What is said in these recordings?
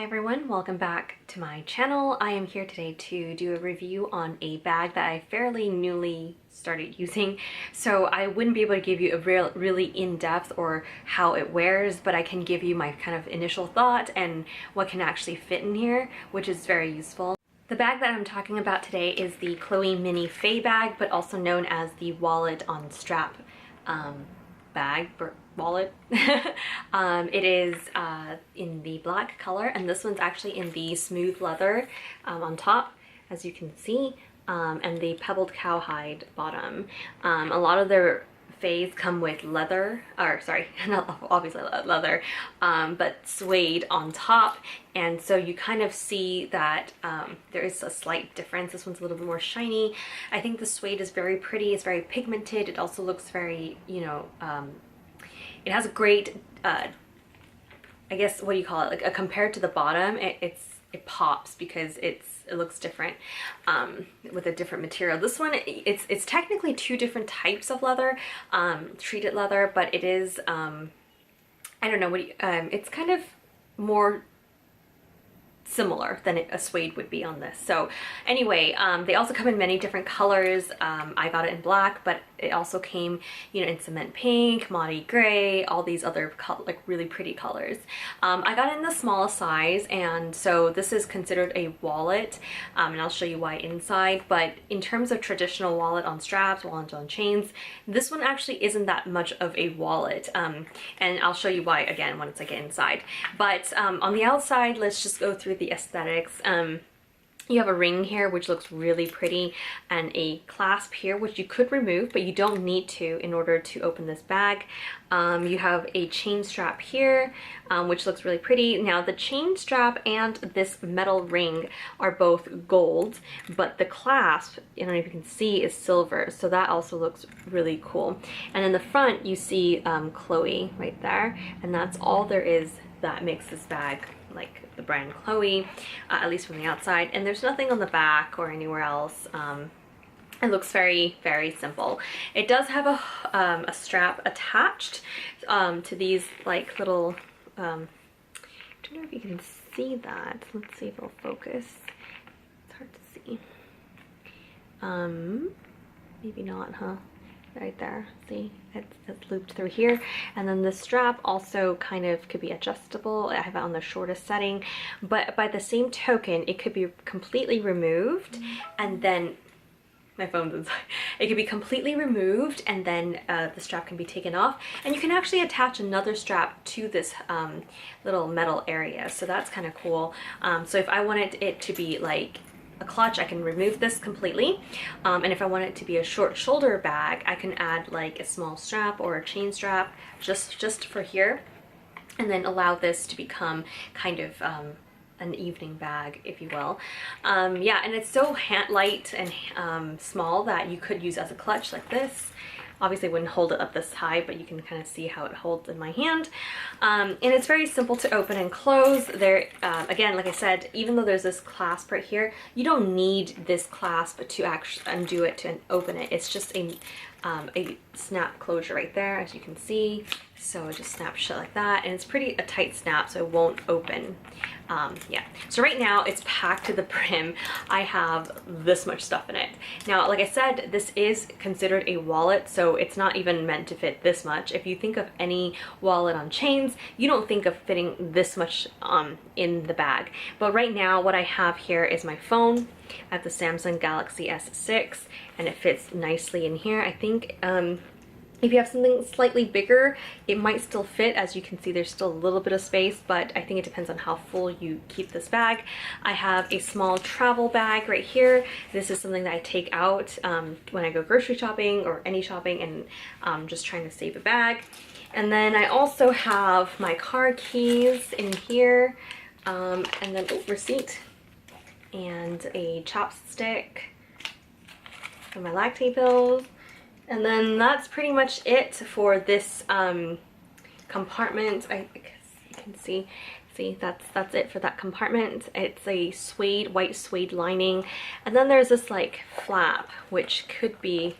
everyone, welcome back to my channel. I am here today to do a review on a bag that I fairly newly started using, so I wouldn't be able to give you a really in-depth or how it wears, but I can give you my kind of initial thought and what can actually fit in here, which is very useful. The bag that I'm talking about today is the Chloe Mini Faye bag, but also known as the wallet on strap bag or wallet. It is in the black color, and this one's actually in the smooth leather on top, as you can see, and the pebbled cowhide bottom. A lot of their Fays come with leather, or sorry, not obviously leather, but suede on top, and so you kind of see that there is a slight difference. This one's a little bit more shiny. I think the suede is very pretty. It's very pigmented. It also looks very, you know, it has a great, I guess, what do you call it? Like compared to the bottom, it pops because it looks different with a different material. This one, it's technically two different types of leather, treated leather, but it is, I don't know, it's kind of more similar than a suede would be on this. So anyway, they also come in many different colors. I got it in black, but it also came, you know, in cement pink, Maudie gray, all these other like really pretty colors. I got it in the smallest size, and so this is considered a wallet, and I'll show you why inside. But in terms of traditional wallet on straps, wallet on chains, this one actually isn't that much of a wallet, and I'll show you why again once I get inside. But on the outside, let's just go through the aesthetics. You have a ring here, which looks really pretty, and a clasp here, which you could remove, but you don't need to in order to open this bag. You have a chain strap here, which looks really pretty. Now, the chain strap and this metal ring are both gold, but the clasp, I don't know if you can see, is silver, so that also looks really cool. And in the front, you see Chloe right there, and that's all there is that makes this bag like the brand Chloe, at least from the outside, and there's nothing on the back or anywhere else. It looks very, very simple. It does have a strap attached to these like little, I don't know if you can see that. Let's see if it'll focus. It's hard to see. Maybe not, huh? Right there, see, it's looped through here. And then the strap also kind of could be adjustable. I have it on the shortest setting, but by the same token, it could be completely removed, and then my phone's inside. It could be completely removed, and then the strap can be taken off, and you can actually attach another strap to this little metal area, so that's kind of cool. So if I wanted it to be like a clutch, I can remove this completely, and if I want it to be a short shoulder bag, I can add like a small strap or a chain strap just for here, and then allow this to become kind of an evening bag, if you will. Yeah, and it's so light and small that you could use as a clutch like this. Obviously, I wouldn't hold it up this high, but you can kind of see how it holds in my hand. And it's very simple to open and close. There, again, like I said, even though there's this clasp right here, you don't need this clasp to actually undo it to open it. It's just a snap closure right there, as you can see. So it just snaps shut like that, and it's a tight snap, so it won't open. Yeah, so right now it's packed to the brim. I have this much stuff in it. Now, like I said, this is considered a wallet, so it's not even meant to fit this much. If you think of any wallet on chains, you don't think of fitting this much in the bag. But right now, what I have here is my phone. I have the Samsung Galaxy S6, and it fits nicely in here. I think if you have something slightly bigger, it might still fit. As you can see, there's still a little bit of space, but I think it depends on how full you keep this bag. I have a small travel bag right here. This is something that I take out when I go grocery shopping or any shopping, and I'm just trying to save a bag. And then I also have my car keys in here, and then receipt and a chopstick and my lactate pills. And then that's pretty much it for this compartment. I guess you can see that's it for that compartment. It's a suede, white suede lining, and then there's this like flap, which could be,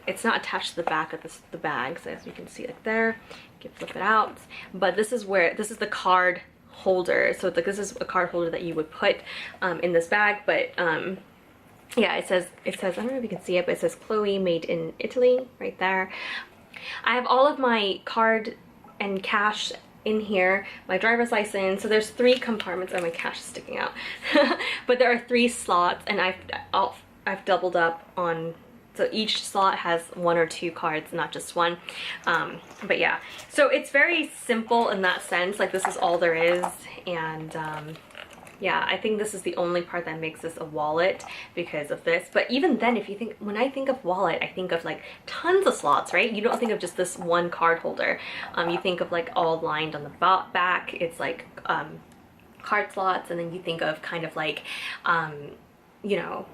it's not attached to the back of the bag, so as you can see like there, you can flip it out. But this is the card holder. So it's like, this is a card holder that you would put in this bag, but yeah, it says, I don't know if you can see it, but it says Chloe, made in Italy, right there. I have all of my card and cash in here, my driver's license. So there's 3 compartments. Oh, my cash is sticking out. But there are 3 slots, and I've doubled up on, so each slot has 1 or 2 cards, not just one. But yeah, so it's very simple in that sense. Like, this is all there is, and yeah, I think this is the only part that makes this a wallet because of this. But even then, if you think, when I think of wallet, I think of like tons of slots, right? You don't think of just this one card holder. You think of like all lined on the back. It's like card slots, and then you think of kind of like, you know,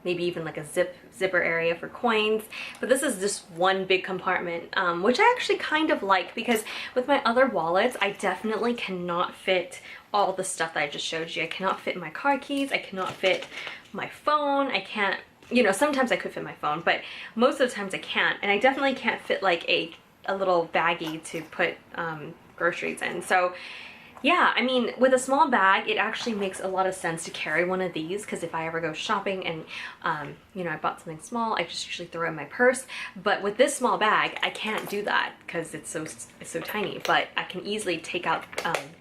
maybe even like a zipper area for coins. But this is just one big compartment, which I actually kind of like, because with my other wallets, I definitely cannot fit all the stuff that I just showed you. I cannot fit my car keys, I cannot fit my phone, I can't, you know, sometimes I could fit my phone, but most of the times I can't. And I definitely can't fit like a little baggie to put groceries in. So yeah, I mean, with a small bag, it actually makes a lot of sense to carry one of these, because if I ever go shopping and, you know, I bought something small, I just usually throw it in my purse. But with this small bag, I can't do that because it's so tiny. But I can easily take out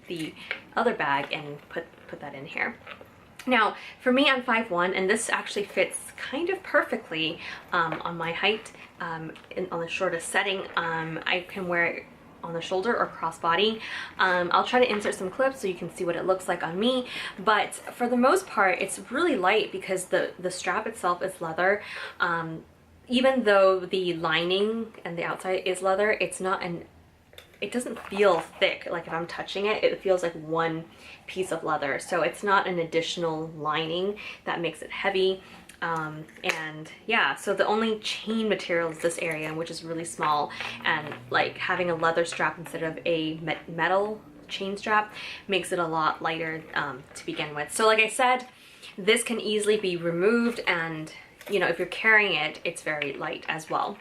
the other bag and put that in here. Now, for me, I'm 5'1", and this actually fits kind of perfectly on my height, on the shortest setting. I can wear it on the shoulder or crossbody. I'll try to insert some clips so you can see what it looks like on me, but for the most part it's really light because the strap itself is leather. Even though the lining and the outside is leather, it's not it doesn't feel thick. Like if I'm touching it, it feels like one piece of leather, so it's not an additional lining that makes it heavy. And yeah, so the only chain material is this area, which is really small, and like having a leather strap instead of a metal chain strap makes it a lot lighter to begin with. So like I said, this can easily be removed, and you know, if you're carrying it, it's very light as well.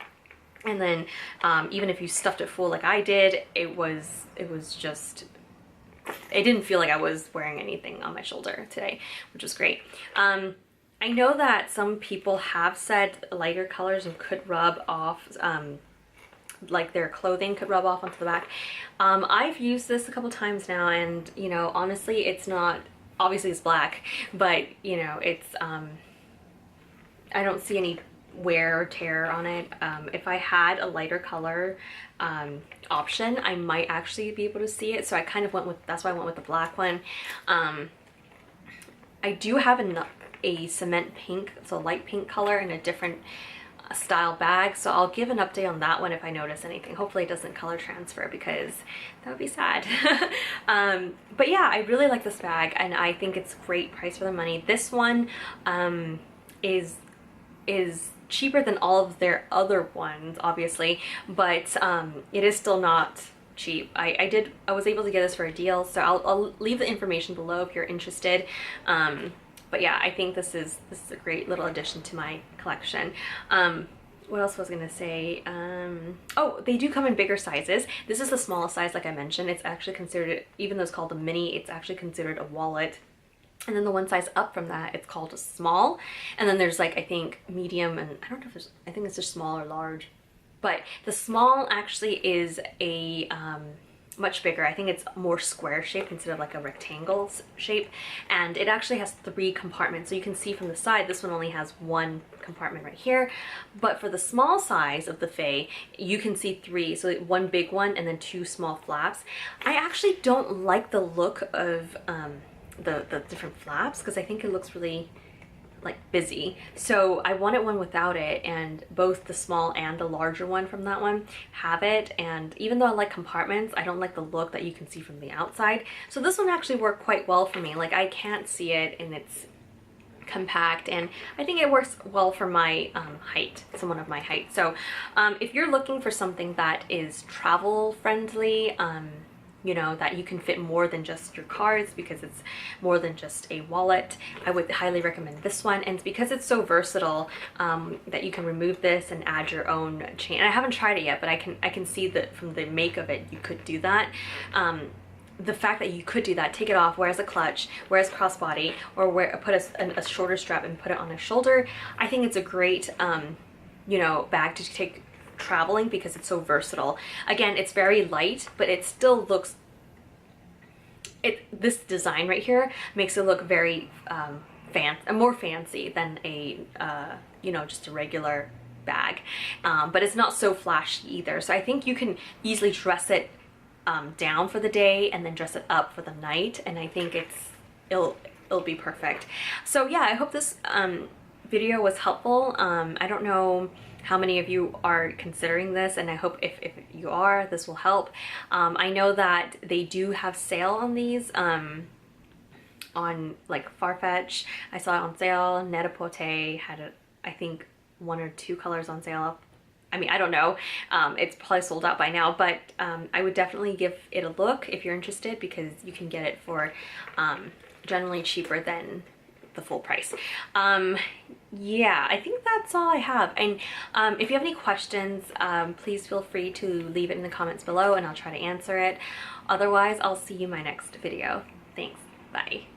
And then even if you stuffed it full like I did, it didn't feel like I was wearing anything on my shoulder today, which was great. I know that some people have said lighter colors and could rub off, like their clothing could rub off onto the back. I've used this a couple times now, and you know, honestly, it's not, obviously it's black, but you know, it's, I don't see any wear or tear on it. If I had a lighter color option, I might actually be able to see it, so I kind of went with, that's why I went with the black one. I do have a cement pink, so light pink color in a different style bag, so I'll give an update on that one if I notice anything. Hopefully it doesn't color transfer, because that would be sad. But yeah, I really like this bag, and I think it's great price for the money. This one is cheaper than all of their other ones, obviously, but it is still not cheap. I was able to get this for a deal, so I'll leave the information below if you're interested. But yeah, I think this is a great little addition to my collection. What else was I gonna say? Oh, they do come in bigger sizes. This is the smallest size, like I mentioned. It's actually considered, even though it's called a mini, it's actually considered a wallet. And then the one size up from that, it's called a small. And then there's like, I think medium, and I don't know if there's, I think it's just small or large. But the small actually is a much bigger. I think it's more square shaped instead of like a rectangle shape, and it actually has 3 compartments. So you can see from the side, this one only has 1 compartment right here, but for the small size of the Faye, you can see 3, so 1 big one and then 2 small flaps. I actually don't like the look of the different flaps, because I think it looks really like busy, so I wanted one without it, and both the small and the larger one from that one have it. And even though I like compartments, I don't like the look that you can see from the outside, so this one actually worked quite well for me. Like, I can't see it, and it's compact, and I think it works well for my height, someone of my height. So if you're looking for something that is travel friendly, you know, that you can fit more than just your cards, because it's more than just a wallet, I would highly recommend this one. And because it's so versatile, that you can remove this and add your own chain. And I haven't tried it yet, but I can see that from the make of it, you could do that. the fact that you could do that, take it off, wear as a clutch, wear as crossbody, or put a shorter strap and put it on a shoulder, I think it's a great, you know, bag to take traveling because it's so versatile. Again, it's very light, but it still looks, this design right here makes it look very more fancy than a, you know, just a regular bag. But it's not so flashy either. So I think you can easily dress it down for the day and then dress it up for the night. And I think it'll be perfect. So yeah, I hope this video was helpful. I don't know how many of you are considering this, and I hope if you are, this will help. I know that they do have sale on these on like Farfetch. I saw it on sale. Net-a-Porter had I think 1 or 2 colors on sale. I mean, I don't know. It's probably sold out by now, but I would definitely give it a look if you're interested, because you can get it for generally cheaper than the full price. Yeah, I think that's all I have. And if you have any questions, please feel free to leave it in the comments below and I'll try to answer it. Otherwise, I'll see you in my next video. Thanks. Bye.